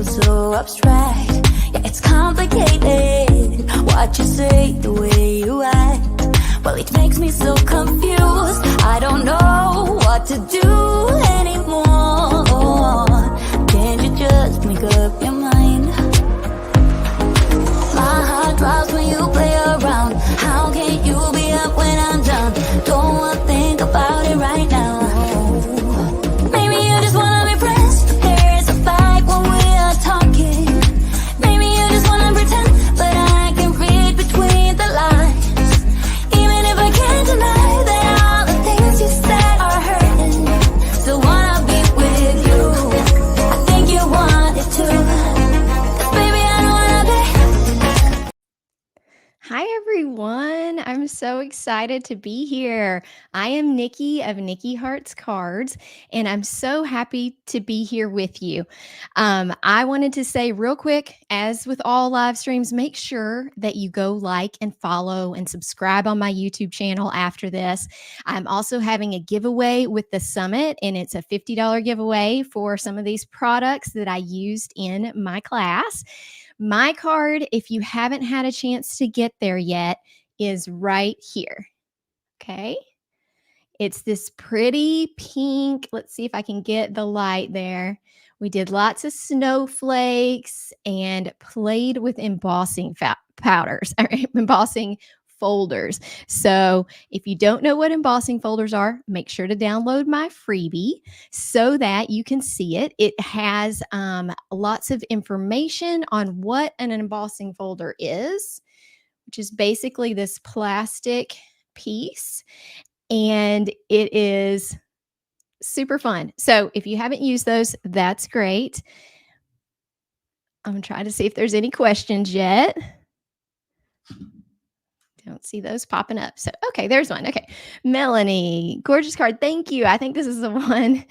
feels so abstract. Yeah, it's complicated what you say, the way you act. Well, it makes me so confused. I don't know what to do anymore. Can't you just make up your mind? My heart drops when you play around. How can you be up when I'm down? Don't wanna think about it right now. Maybe you just wanna be friends. There is a fight when we are talking. Maybe you just wanna pretend, but I can read between the lines. Even if I can't deny that all the things you said are hurting, still wanna be with you. I think you want it too. 'Cause baby, I don't wanna be. Hi, everyone. I'm so excited to be here. I am Nikki of Nikki Hearts Cards, and I'm so happy to be here with you. I wanted to say real quick, as with all live streams, make sure that you go like and follow and subscribe on my YouTube channel after this. I'm also having a giveaway with the Summit, and it's a $50 giveaway for some of these products that I used in my class. My card, if you haven't had a chance to get there yet, is right here. Okay. It's this pretty pink. Let's see if I can get the light there. We did lots of snowflakes and played with embossing powders, or embossing folders. So if you don't know what embossing folders are, make sure to download my freebie so that you can see it. It has lots of information on what an embossing folder is, which is basically this plastic piece, and it is super fun. So if you haven't used those, that's great. I'm trying to see if there's any questions yet. Don't see those popping up. So, okay, there's one. Okay. Melanie, gorgeous card. Thank you. I think this is the one.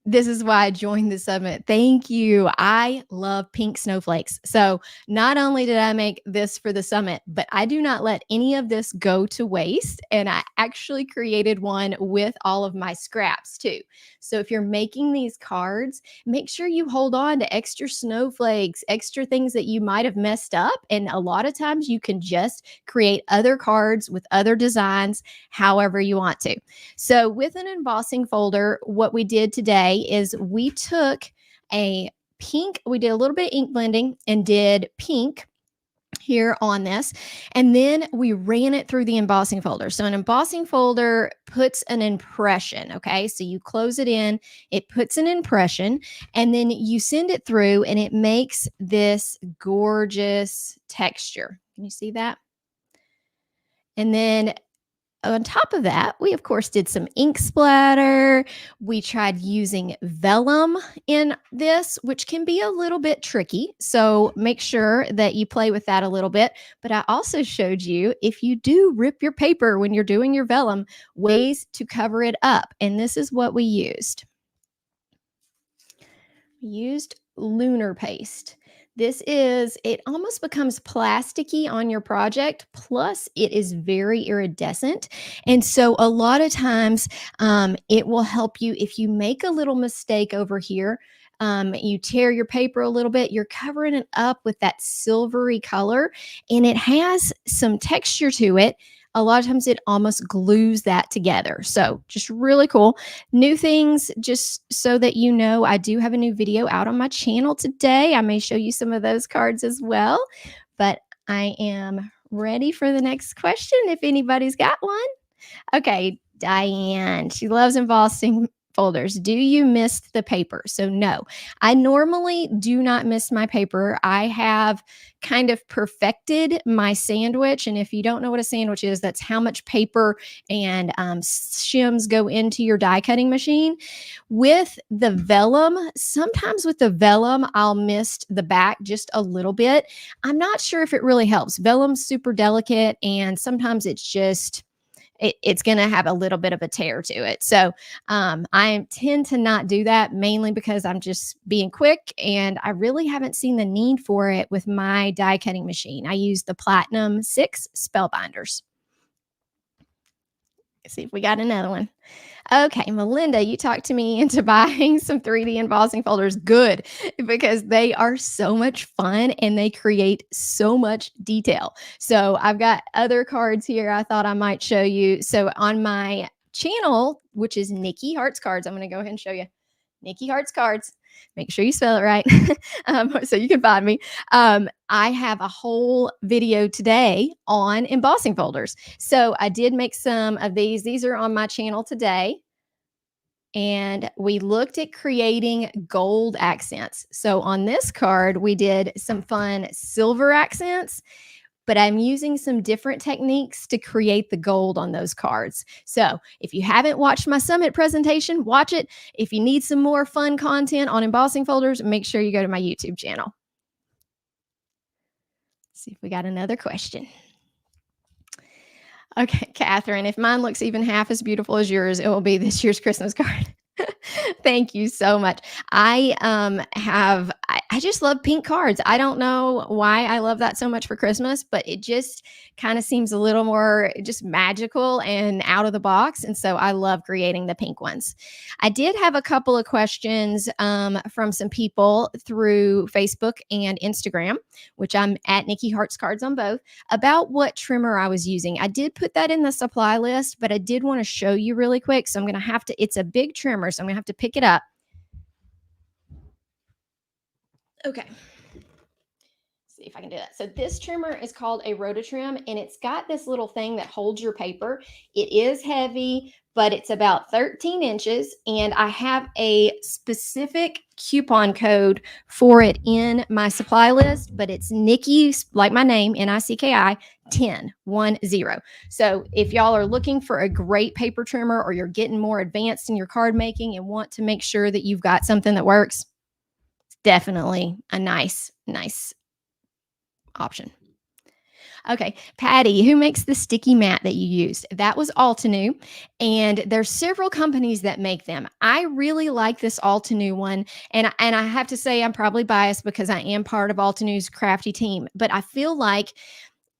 This is why I joined the summit. Thank you. I love pink snowflakes. So not only did I make this for the summit, but I do not let any of this go to waste. And I actually created one with all of my scraps too. So if you're making these cards, make sure you hold on to extra snowflakes, extra things that you might have messed up. And a lot of times you can just create other cards with other designs, however you want to. So with an embossing folder, what we did today is we took a pink, we did a little bit of ink blending and did pink here on this, and then we ran it through the embossing folder. So an embossing folder puts an impression, okay? So you close it in, it puts an impression, and then you send it through and it makes this gorgeous texture. Can you see that? And then on top of that, we of course did some ink splatter. We tried using vellum in this, which can be a little bit tricky. So make sure that you play with that a little bit. But I also showed you, if you do rip your paper when you're doing your vellum, ways to cover it up. And this is what we used. We used lunar paste. It almost becomes plasticky on your project. Plus it is very iridescent. And so a lot of times it will help you if you make a little mistake over here. You tear your paper a little bit, you're covering it up with that silvery color, and it has some texture to it. A lot of times it almost glues that together. So just really cool. New things, just so that you know, I do have a new video out on my channel today. I may show you some of those cards as well, but I am ready for the next question if anybody's got one. Okay, Diane, she loves embossing folders. Do you miss the paper? So no, I normally do not miss my paper. I have kind of perfected my sandwich. And if you don't know what a sandwich is, that's how much paper and shims go into your die cutting machine. With the vellum, sometimes with the vellum, I'll miss the back just a little bit. I'm not sure if it really helps. Vellum's super delicate, and sometimes it's just it's going to have a little bit of a tear to it. So I tend to not do that, mainly because I'm just being quick, and I really haven't seen the need for it with my die cutting machine. I use the Platinum 6 Spellbinders. See if we got another one. Okay, Melinda, you talked to me into buying some 3D embossing folders. Good, because they are so much fun and they create so much detail. So I've got other cards here I thought I might show you. So on my channel, which is Nicki Hearts Cards, I'm going to go ahead and show you Nicki Hearts Cards. Make sure you spell it right so you can find me. I have a whole video today on embossing folders. So I did make some of these. These are on my channel today. And we looked at creating gold accents. So on this card, we did some fun silver accents, but I'm using some different techniques to create the gold on those cards. So if you haven't watched my Summit presentation, watch it. If you need some more fun content on embossing folders, make sure you go to my YouTube channel. Let's see if we got another question. Okay, Catherine, if mine looks even half as beautiful as yours, it will be this year's Christmas card. Thank you so much. I just love pink cards. I don't know why I love that so much for Christmas, but it just kind of seems a little more just magical and out of the box. And so I love creating the pink ones. I did have a couple of questions from some people through Facebook and Instagram, which I'm at Nicki Hearts Cards on both, about what trimmer I was using. I did put that in the supply list, but I did want to show you really quick. So I'm going to have to, it's a big trimmer, so I'm going to have to pick it up. Okay. See if I can do that. So this trimmer is called a Rototrim, and it's got this little thing that holds your paper. It is heavy, but it's about 13 inches, and I have a specific coupon code for it in my supply list, but it's Nicki, like my name, Nicki 1010. So if y'all are looking for a great paper trimmer, or you're getting more advanced in your card making and want to make sure that you've got something that works, it's definitely a nice option. Okay, Patty, who makes the sticky mat that you used? That was Altenew, and there's several companies that make them. I really like this Altenew one, and I have to say I'm probably biased because I am part of Altenew's crafty team, but I feel like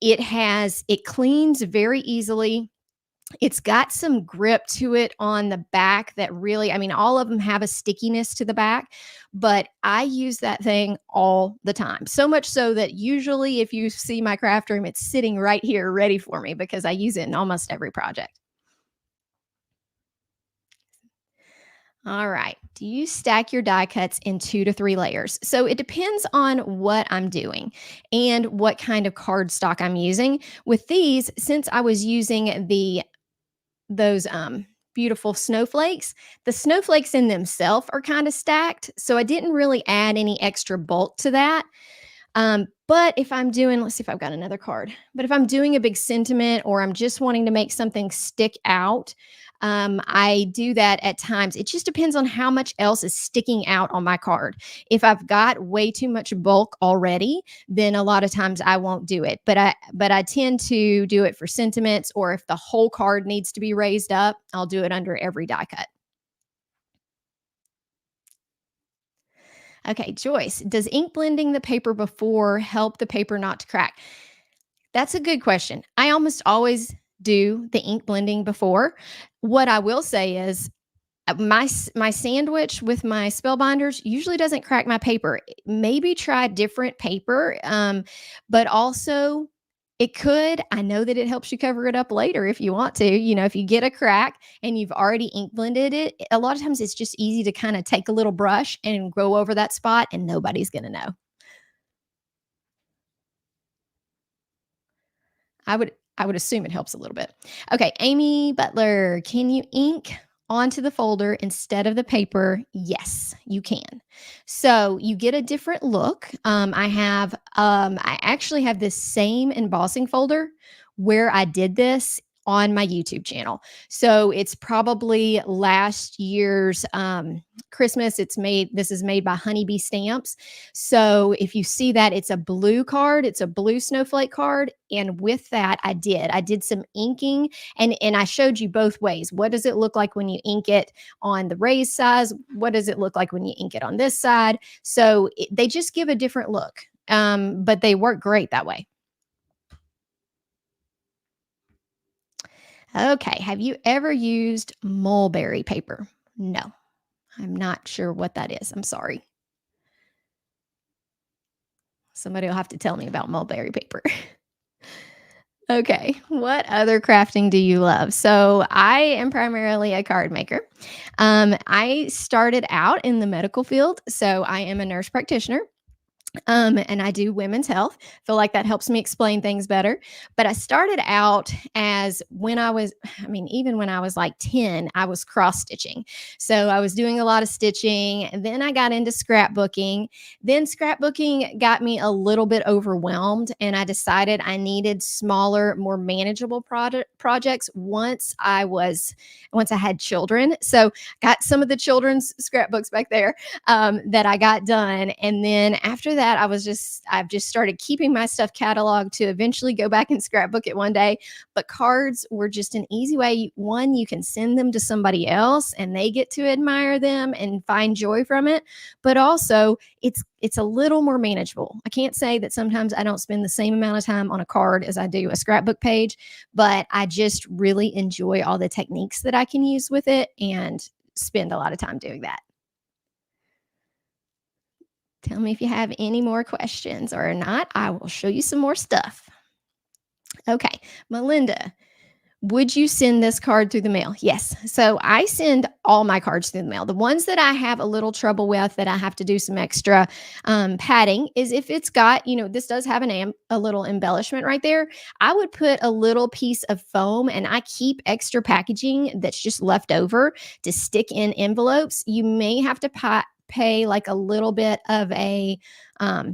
it cleans very easily. It's got some grip to it on the back that really, I mean, all of them have a stickiness to the back, but I use that thing all the time. So much so that usually if you see my craft room, it's sitting right here ready for me because I use it in almost every project. All right. Do you stack your die cuts in 2 to 3 layers? So it depends on what I'm doing and what kind of cardstock I'm using. With these, since I was using those beautiful snowflakes, the snowflakes in themselves are kind of stacked, so I didn't really add any extra bulk to that. But if I'm doing, let's see if I've got another card, but if I'm doing a big sentiment, or I'm just wanting to make something stick out, I do that at times. It just depends on how much else is sticking out on my card. If I've got way too much bulk already, then a lot of times I won't do it. But I tend to do it for sentiments, or if the whole card needs to be raised up, I'll do it under every die cut. Okay, Joyce, does ink blending the paper before help the paper not to crack? That's a good question. I almost always do the ink blending before. What I will say is my sandwich with my spellbinders usually doesn't crack my paper. Maybe try different paper, but also it could. I know that it helps you cover it up later if you want to. You know, if you get a crack and you've already ink blended it, a lot of times it's just easy to kind of take a little brush and go over that spot, and nobody's going to know. I would assume it helps a little bit. Okay, Amy Butler, can you ink onto the folder instead of the paper? Yes, you can. So you get a different look. I actually have this same embossing folder where I did this on my YouTube channel. So it's probably last year's Christmas. This is made by Honeybee Stamps. So if you see that, it's a blue card, it's a blue snowflake card. And with that, I did some inking, and I showed you both ways. What does it look like when you ink it on the raised size? What does it look like when you ink it on this side? So they just give a different look, but they work great that way. Okay. Have you ever used mulberry paper? No, I'm not sure what that is. I'm sorry. Somebody will have to tell me about mulberry paper. Okay. What other crafting do you love? So I am primarily a card maker. I started out in the medical field. So I am a nurse practitioner. And I do women's health. Feel like that helps me explain things better. But I started out as when I was, I mean, even when I was like 10, I was cross stitching. So I was doing a lot of stitching. And then I got into scrapbooking. Then scrapbooking got me a little bit overwhelmed. And I decided I needed smaller, more manageable projects once I had children. So got some of the children's scrapbooks back there that I got done. And then after that, I've just started keeping my stuff cataloged to eventually go back and scrapbook it one day. But cards were just an easy way. One, you can send them to somebody else and they get to admire them and find joy from it. But also, it's a little more manageable. I can't say that sometimes I don't spend the same amount of time on a card as I do a scrapbook page, but I just really enjoy all the techniques that I can use with it and spend a lot of time doing that. Tell me if you have any more questions or not. I will show you some more stuff. Okay, Melinda, would you send this card through the mail? Yes. So I send all my cards through the mail. The ones that I have a little trouble with that I have to do some extra padding is if it's got, this does have a little embellishment right there. I would put a little piece of foam and I keep extra packaging that's just left over to stick in envelopes. You may have to pay like a little bit of I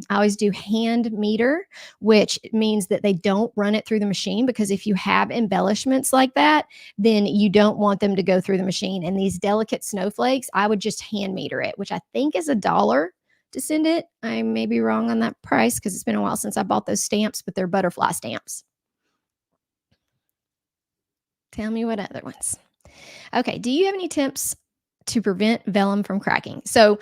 always do hand meter, which means that they don't run it through the machine, because if you have embellishments like that, then you don't want them to go through the machine. And these delicate snowflakes, I would just hand meter it, which I think is $1 to send it. I may be wrong on that price because it's been a while since I bought those stamps, but they're butterfly stamps. Tell me what other ones. Okay. Do you have any tips to prevent vellum from cracking? So,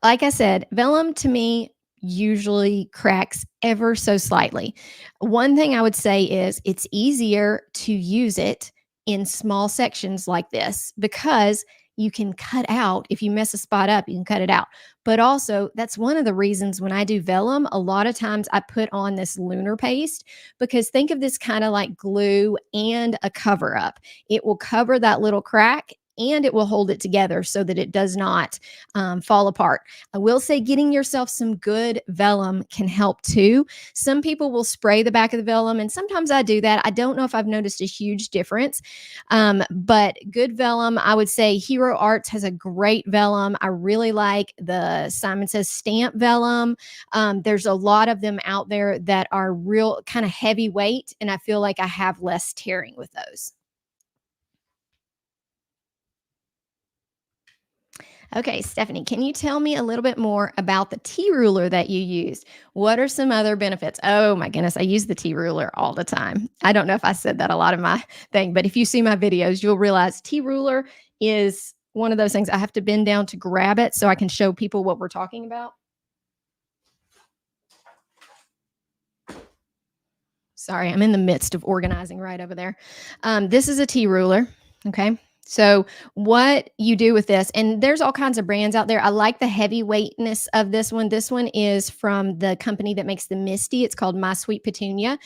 like I said, vellum to me usually cracks ever so slightly. One thing I would say is it's easier to use it in small sections like this because you can cut out, if you mess a spot up, you can cut it out. But also, that's one of the reasons when I do vellum, a lot of times I put on this lunar paste, because think of this kind of like glue and a cover up. It will cover that little crack and it will hold it together so that it does not fall apart. I will say getting yourself some good vellum can help too. Some people will spray the back of the vellum, and sometimes I do that. I don't know if I've noticed a huge difference, but good vellum, I would say Hero Arts has a great vellum. I really like the Simon Says stamp vellum. There's a lot of them out there that are real kind of heavyweight, and I feel like I have less tearing with those. Okay, Stephanie, can you tell me a little bit more about the tea ruler that you used? What are some other benefits? Oh my goodness, I use the tea ruler all the time. I don't know if I said that a lot in my thing, but if you see my videos, you'll realize tea ruler is one of those things I have to bend down to grab it so I can show people what we're talking about. Sorry, I'm in the midst of organizing right over there. This is a tea ruler. Okay. So what you do with this, and there's all kinds of brands out there. I like the heavyweightness of this one. This one is from the company that makes the Misty. It's called My Sweet Petunia,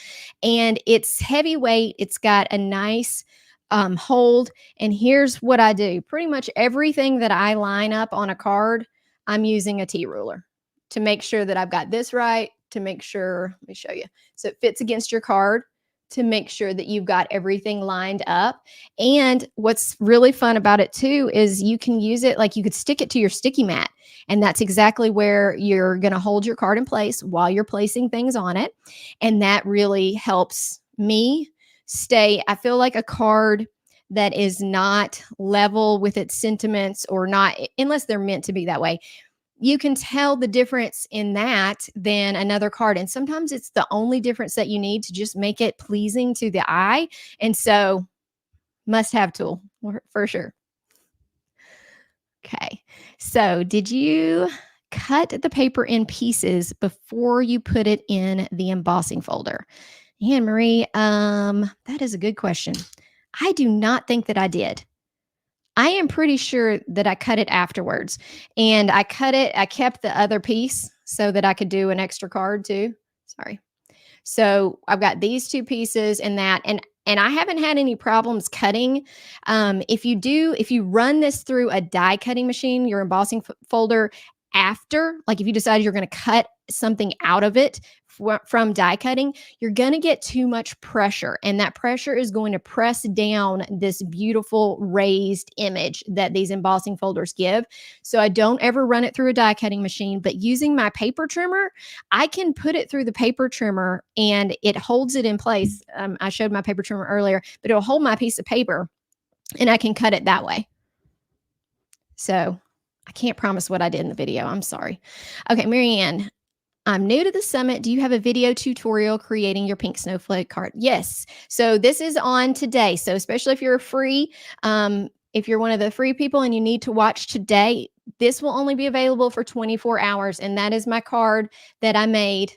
and it's heavyweight. It's got a nice hold. And here's what I do. Pretty much everything that I line up on a card, I'm using a tea ruler to make sure that I've got this right, to make sure, let me show you. So it fits against your card, to make sure that you've got everything lined up. And what's really fun about it too is you can use it, like you could stick it to your sticky mat. And that's exactly where you're going to hold your card in place while you're placing things on it. And that really helps me stay. I feel like a card that is not level with its sentiments, or not, unless they're meant to be that way, you can tell the difference in that than another card. And sometimes it's the only difference that you need to just make it pleasing to the eye. And so must have tool for sure. Okay. So did you cut the paper in pieces before you put it in the embossing folder? Anne Marie, that is a good question. I do not think that I did. I am pretty sure that I cut it afterwards, and I kept the other piece so that I could do an extra card too. Sorry. So I've got these two pieces and that, and I haven't had any problems cutting. If you run this through a die cutting machine, your embossing folder after, like if you decide you're going to cut something out of it from die cutting, you're going to get too much pressure, and that pressure is going to press down this beautiful raised image that these embossing folders give. So I don't ever run it through a die cutting machine, but using my paper trimmer, I can put it through the paper trimmer and it holds it in place. I showed my paper trimmer earlier, but it'll hold my piece of paper and I can cut it that way. So I can't promise what I did in the video. I'm sorry. Okay, Marianne, I'm new to the summit. Do you have a video tutorial creating your pink snowflake card? Yes. So this is on today. So especially if you're free, if you're one of the free people and you need to watch today, this will only be available for 24 hours. And that is my card that I made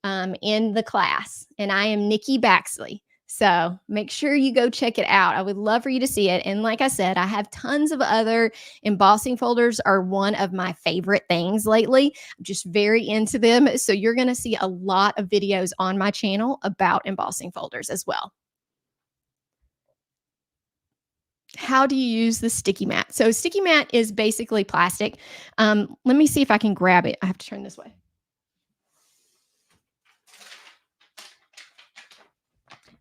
in the class. And I am Nicki Baxley. So make sure you go check it out. I would love for you to see it. And like I said, I have tons of other embossing folders are one of my favorite things lately. I'm just very into them. So you're going to see a lot of videos on my channel about embossing folders as well. How do you use the sticky mat? So sticky mat is basically plastic. Let me see if I can grab it. I have to turn this way.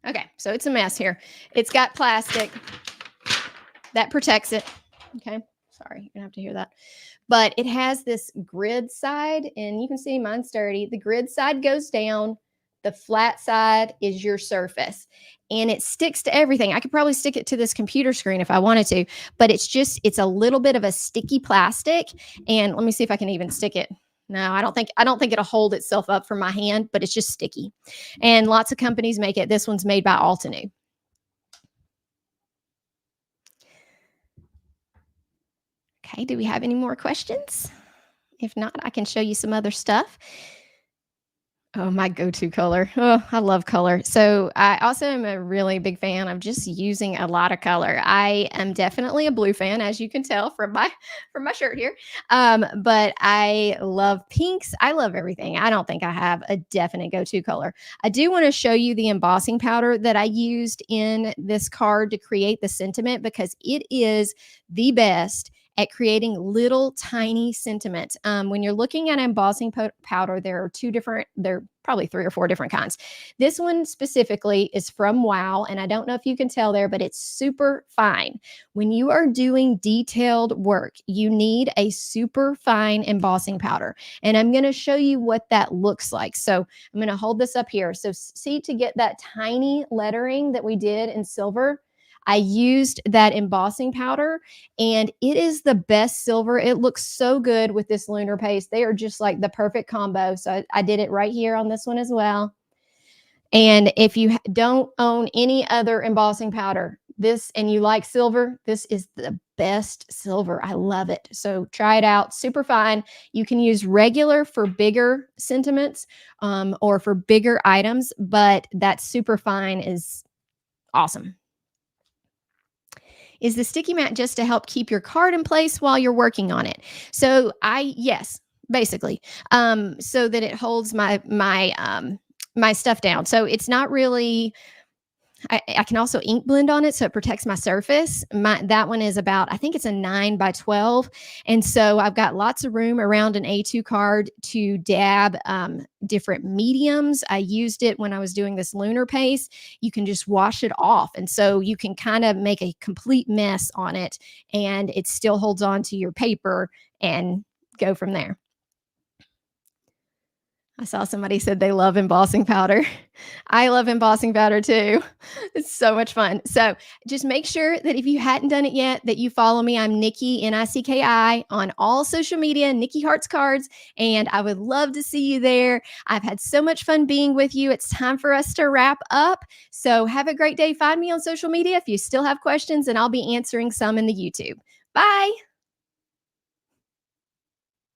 Okay, so it's a mess here. It's got plastic that protects it. Okay, sorry, you're gonna have to hear that. But it has this grid side, and you can see mine's sturdy. The grid side goes down. The flat side is your surface, and it sticks to everything. I could probably stick it to this computer screen if I wanted to, but it's a little bit of a sticky plastic. And let me see if I can even stick it. No, I don't think it'll hold itself up for my hand, but it's just sticky. And lots of companies make it. This one's made by Altenew. Okay, do we have any more questions? If not, I can show you some other stuff. Oh, my go-to color. Oh, I love color. So I also am a really big fan of just using a lot of color. I am definitely a blue fan, as you can tell from my shirt here. But I love pinks. I love everything. I don't think I have a definite go-to color. I do want to show you the embossing powder that I used in this card to create the sentiment, because it is the best at creating little tiny sentiments. When you're looking at embossing powder, there are probably 3 or 4 different kinds. This one specifically is from Wow, and I don't know if you can tell there, but it's super fine. When you are doing detailed work, you need a super fine embossing powder, and I'm going to show you what that looks like. So I'm going to hold this up here. So see, to get that tiny lettering that we did in silver, I used that embossing powder, and it is the best silver. It looks so good with this lunar paste. They are just like the perfect combo. So I did it right here on this one as well. And if you don't own any other embossing powder, and you like silver, this is the best silver. I love it. So try it out. Super fine. You can use regular for bigger sentiments or for bigger items, but that super fine is awesome. Is the sticky mat just to help keep your card in place while you're working on it? So yes, basically, so that it holds my stuff down. So it's not really. I can also ink blend on it, so it protects my surface. That one is I think it's a 9 by 12. And so I've got lots of room around an A2 card to dab different mediums. I used it when I was doing this lunar paste. You can just wash it off. And so you can kind of make a complete mess on it, and it still holds on to your paper and go from there. I saw somebody said they love embossing powder. I love embossing powder too. It's so much fun. So just make sure that if you hadn't done it yet, that you follow me. I'm Nicki, Nicki, on all social media, Nicki Hearts Cards, and I would love to see you there. I've had so much fun being with you. It's time for us to wrap up. So have a great day. Find me on social media if you still have questions, and I'll be answering some in the YouTube. Bye.